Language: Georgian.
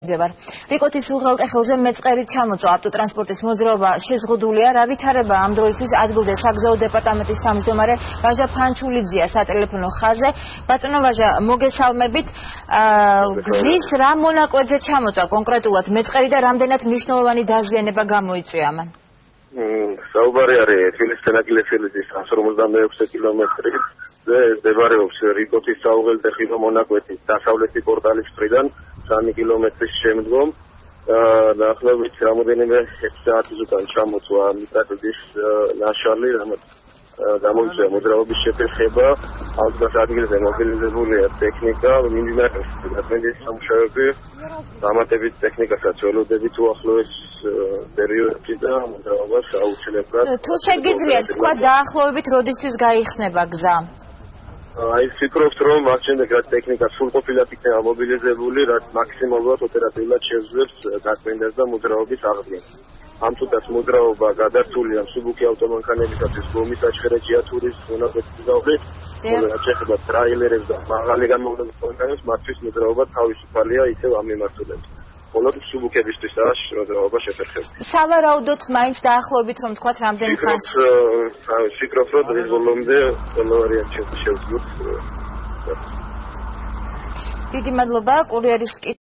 რიკოთის უღელტეხილზე მეწყერი ჩამოწვა ავტოტრანსპორტის მოძრაობა შეზღუდულია. რა ვითარება ამ დროისთვის ადგილზე საგზაო დეპარტამენტის თავმჯდომარე ვაჟა ფანჩულიძეა სატელეფონო ხაზზე. ბატონო ვაჟა, მოგესალმებით. გზის რა მონაკვეთზე ჩამოწვა კონკრეტულად მეწყერი და რამდენად მნიშვნელოვანი დაზიანება გამოიწვია ამან? საუბარი არის თბილისიდან აკილეშვილის 156 კილომეტრი. მდებარეობს რიკოთის საუღელტეხილო მონაკვეთის დასავლეთი პორტალის მხრიდან 3 კილომეტრის შემდგომ. დაახლოებით რამოდენიმე საათის უკან ჩამოწვა მიწათების ნაშალი, რამაც გამოიწვია მოძრაობის შეფერხება. ალგას ადგილზე მობილიზებულია ტექნიკა, მიმდინარეობს დაწესების სამუშაოები, დამატებით ტექნიკასაც ველოდებით უახლოეს პერიოდში და მოძრაობას აუცილებლად. თუ შეგიძლიათ თქვა დაახლოებით როდისთვის გაიხსნება გზა? აი ვფიქრობთ, რომ მას შემდეგ რაც ტექნიკა სრულყოფილად იქნება მობილიზებული, რაც მაქსიმალურად ოპერატიულად შეძლებს გაწმენდას და მოძრაობის აღდგენას. ამ წუთას მოძრაობა გადართულია მსუბუქი ავტომანქანებისათვის ლომის აჩხერაჯიათურის მონაკვეთის გზავნით, რაც ეხება ტრაილერებს და მაღალი განმავლობის მანქანებს, მათთვის მოძრაობა თავისუფალია ისევ ამ მიმართულებით. მხოლოდ მსუბუქებისთვისაა მოძრაობა შეფერხებული. სავარაუდოდ მაინც დაახლოებით რომ თქვათ რამდენი ხანში? ვფიქრობ, რომ დღის ბოლომდე ყველა ვარიანტი შევძლოთ. დიდი მადლობა კურიერის